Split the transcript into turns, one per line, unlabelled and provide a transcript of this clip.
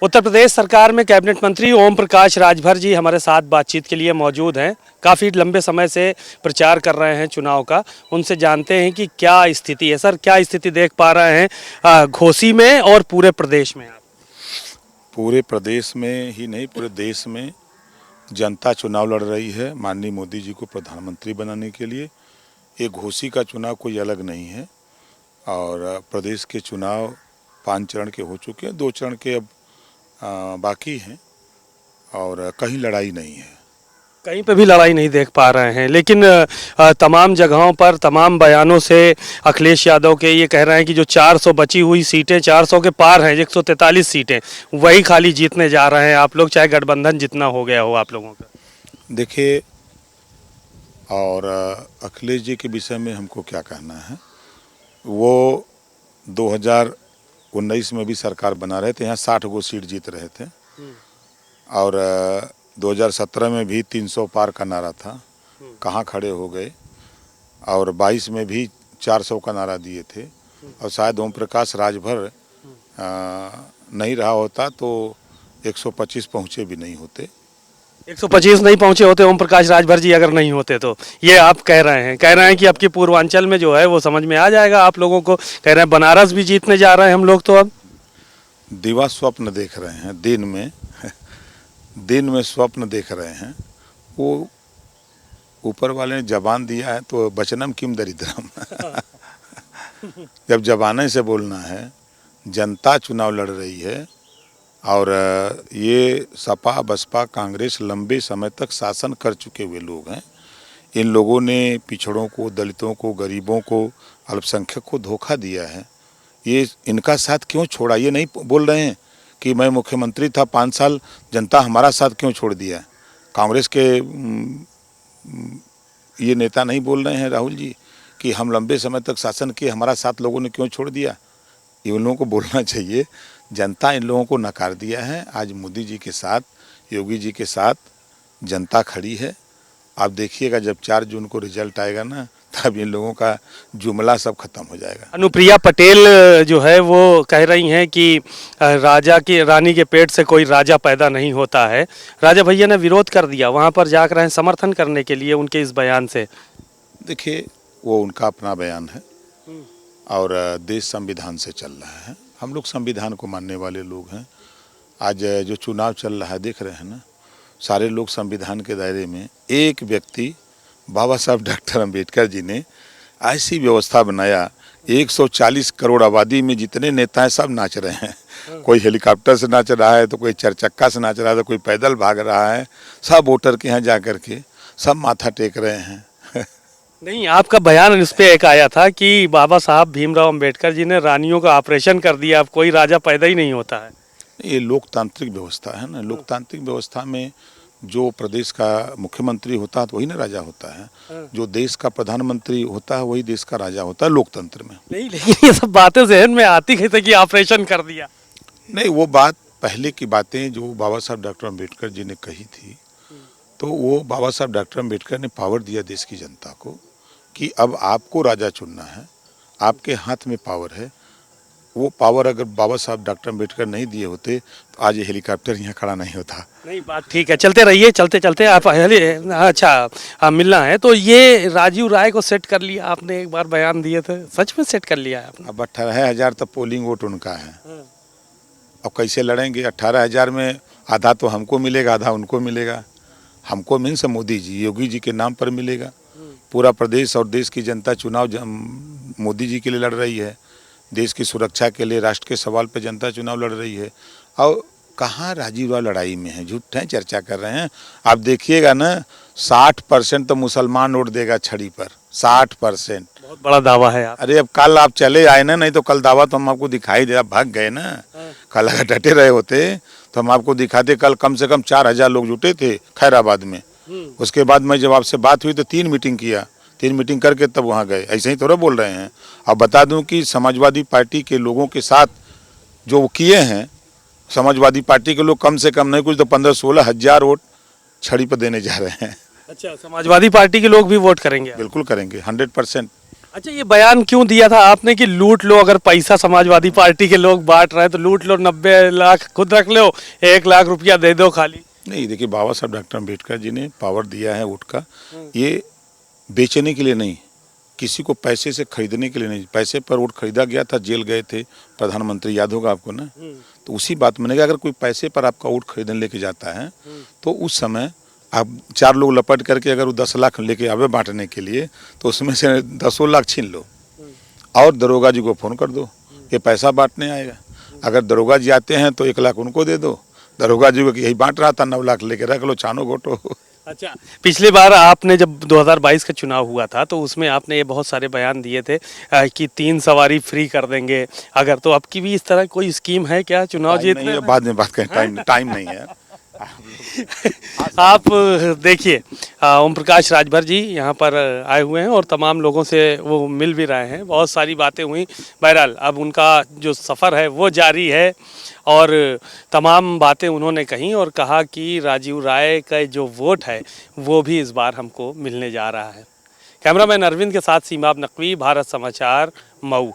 उत्तर प्रदेश सरकार में कैबिनेट मंत्री ओम प्रकाश राजभर जी हमारे साथ बातचीत के लिए मौजूद हैं। काफ़ी लंबे समय से प्रचार कर रहे हैं चुनाव का। उनसे जानते हैं कि क्या स्थिति है। सर, क्या स्थिति देख पा रहे हैं घोसी में और पूरे प्रदेश में? आप
पूरे प्रदेश में ही नहीं, पूरे देश में जनता चुनाव लड़ रही है माननीय मोदी जी को प्रधानमंत्री बनाने के लिए। ये घोसी का चुनाव कोई अलग नहीं है और प्रदेश के चुनाव 5 चरण के हो चुके हैं, 2 चरण के अब बाकी हैं और कहीं लड़ाई नहीं है।
कहीं पे भी लड़ाई नहीं देख पा रहे हैं, लेकिन तमाम जगहों पर तमाम बयानों से अखिलेश यादव के ये कह रहे हैं कि जो 400 बची हुई सीटें 400 के पार हैं, 143 सीटें वही खाली जीतने जा रहे हैं आप लोग, चाहे गठबंधन जितना हो गया हो आप लोगों का।
देखिए, और अखिलेश जी के विषय में हमको क्या कहना है। वो 2019 में भी सरकार बना रहे थे, यहाँ 60 गो सीट जीत रहे थे और 2017 में भी 300 पार का नारा था, कहाँ खड़े हो गए। और 22 में भी 400 का नारा दिए थे और शायद ओम प्रकाश राजभर नहीं रहा होता तो 125 पहुँचे भी नहीं होते।
125 नहीं पहुंचे होते ओम प्रकाश राजभर जी अगर नहीं होते तो। ये आप कह रहे हैं कि आपकी पूर्वांचल में जो है वो समझ में आ जाएगा आप लोगों को। कह रहे हैं बनारस भी जीतने जा रहे हैं हम लोग, तो अब
दिवा स्वप्न देख रहे हैं, दिन में स्वप्न देख रहे हैं। वो ऊपर वाले ने जबान दिया है तो वचनम किम दरिद्रम जब जबाने से बोलना है। जनता चुनाव लड़ रही है और ये सपा बसपा कांग्रेस लंबे समय तक शासन कर चुके हुए लोग हैं। इन लोगों ने पिछड़ों को, दलितों को, गरीबों को, अल्पसंख्यक को धोखा दिया है। ये इनका साथ क्यों छोड़ा? ये नहीं बोल रहे हैं कि मैं मुख्यमंत्री था 5 साल, जनता हमारा साथ क्यों छोड़ दिया। कांग्रेस के ये नेता नहीं बोल रहे हैं राहुल जी कि हम लंबे समय तक शासन किए, हमारा साथ लोगों ने क्यों छोड़ दिया। ये उन लोगों को बोलना चाहिए। जनता इन लोगों को नकार दिया है। आज मोदी जी के साथ, योगी जी के साथ जनता खड़ी है। आप देखिएगा जब 4 जून को रिजल्ट आएगा ना, तब इन लोगों का जुमला सब खत्म हो जाएगा।
अनुप्रिया पटेल जो है वो कह रही हैं कि रानी के पेट से कोई राजा पैदा नहीं होता है। राजा भैया ने विरोध कर दिया, वहाँ पर जाकर हैं समर्थन करने के लिए उनके इस बयान से।
देखिए, वो उनका अपना बयान है और देश संविधान से चल रहा है। हम लोग संविधान को मानने वाले लोग हैं। आज जो चुनाव चल रहा है देख रहे हैं ना, सारे लोग संविधान के दायरे में। एक व्यक्ति बाबा साहब डॉक्टर अंबेडकर जी ने ऐसी व्यवस्था बनाया, 140 करोड़ आबादी में जितने नेता हैं सब नाच रहे हैं। कोई हेलीकॉप्टर से नाच रहा है तो कोई 4 चक्का से नाच रहा है तो कोई पैदल भाग रहा है। सब वोटर के यहाँ जा कर के सब माथा टेक रहे हैं।
नहीं, आपका बयान इस पे एक आया था कि बाबा साहब भीमराव अंबेडकर जी ने रानियों का ऑपरेशन कर दिया, अब कोई राजा पैदा ही नहीं होता है।
ये लोकतांत्रिक व्यवस्था है ना। लोकतांत्रिक व्यवस्था में जो प्रदेश का मुख्यमंत्री होता है तो वही ना राजा होता है। जो देश का प्रधानमंत्री होता है वही देश का राजा होता है लोकतंत्र में।
नहीं, लेकिन ये सब बातें जहन में आती कैसे कि ऑपरेशन कर दिया?
नहीं, वो बात पहले की बातें जो बाबा साहब डॉक्टर अंबेडकर जी ने कही थी, तो वो बाबा साहब डॉक्टर अंबेडकर ने पावर दिया देश की जनता को कि अब आपको राजा चुनना है, आपके हाथ में पावर है। वो पावर अगर बाबा साहब डॉक्टर अंबेडकर नहीं दिए होते तो आज ये हेलीकॉप्टर यहाँ खड़ा नहीं होता।
नहीं, बात ठीक है, चलते रहिए। चलते आप अच्छा मिलना है तो ये राजीव राय को सेट कर लिया आपने, एक बार बयान दिए थे, सच में सेट कर लिया है आपने?
अब 18,000 तक पोलिंग वोट उनका है। अब कैसे लड़ेंगे? 18,000 में आधा तो हमको मिलेगा, आधा उनको मिलेगा। हमको मीन्स मोदी जी, योगी जी के नाम पर मिलेगा। पूरा प्रदेश और देश की जनता चुनाव मोदी जी के लिए लड़ रही है। देश की सुरक्षा के लिए, राष्ट्र के सवाल पे जनता चुनाव लड़ रही है। और कहाँ राजीव राव लड़ाई में है, झूठ है चर्चा कर रहे हैं। आप देखिएगा ना, 60% तो मुसलमान वोट देगा छड़ी पर, 60%।
बहुत बड़ा दावा है आप।
अरे अब कल आप चले आए ना, नहीं तो कल दावा तो हम आपको दिखाई दे। आप भाग गए ना। कल अगर डटे रहे होते तो हम आपको दिखाते। कल कम से कम 4,000 लोग जुटे थे खैराबाद में। उसके बाद मैं जब आपसे बात हुई तो 3 मीटिंग किया, 3 मीटिंग करके तब वहाँ गए। ऐसे ही थोड़ा बोल रहे हैं। अब बता दूं कि समाजवादी पार्टी के लोगों के साथ जो वो किए हैं, समाजवादी पार्टी के लोग कम से कम नहीं कुछ तो 15-16 हज़ार वोट छड़ी पर देने जा रहे हैं।
अच्छा, समाजवादी पार्टी के लोग भी वोट करेंगे?
बिल्कुल करेंगे, 100%।
अच्छा, ये बयान क्यों दिया था आपने कि लूट लो, अगर पैसा समाजवादी पार्टी के लोग बांट रहे हैं तो लूट लो, 90 लाख खुद रख लो, 1 लाख रुपया दे दो खाली।
नहीं, देखिए बाबा साहब डॉक्टर अम्बेडकर जी ने पावर दिया है वोट का, ये बेचने के लिए नहीं, किसी को पैसे से खरीदने के लिए नहीं। पैसे पर वोट खरीदा गया था, जेल गए थे प्रधानमंत्री, याद होगा आपको ना। तो उसी बात में अगर कोई पैसे पर आपका वोट खरीदने लेके जाता है तो उस समय आप 4 लोग लपट करके अगर वो 10 लाख लेके आवे बांटने के लिए, तो उसमें से 10 लाख छीन लो और दरोगा जी को फ़ोन कर दो, ये पैसा बांटने आएगा। अगर दरोगा जी आते हैं तो 1 लाख उनको दे दो, दरोगा जी को कि यही बांट रहा था, 9 लाख लेके रख लो, छानो घोटो।
अच्छा, पिछली बार आपने जब 2022 का चुनाव हुआ था तो उसमें आपने ये बहुत सारे बयान दिए थे कि 3 सवारी फ्री कर देंगे अगर, तो आपकी भी इस तरह कोई स्कीम है क्या चुनाव
टाइम नहीं
जीतने
है,
में?
बाद में बात करें, टाइम नहीं है।
आप देखिए, ओम प्रकाश राजभर जी यहाँ पर आए हुए हैं और तमाम लोगों से वो मिल भी रहे हैं, बहुत सारी बातें हुई। बहरहाल अब उनका जो सफ़र है वो जारी है और तमाम बातें उन्होंने कहीं और कहा कि राजीव राय का जो वोट है वो भी इस बार हमको मिलने जा रहा है। कैमरामैन अरविंद के साथ सीमाब नकवी, भारत समाचार, मऊ।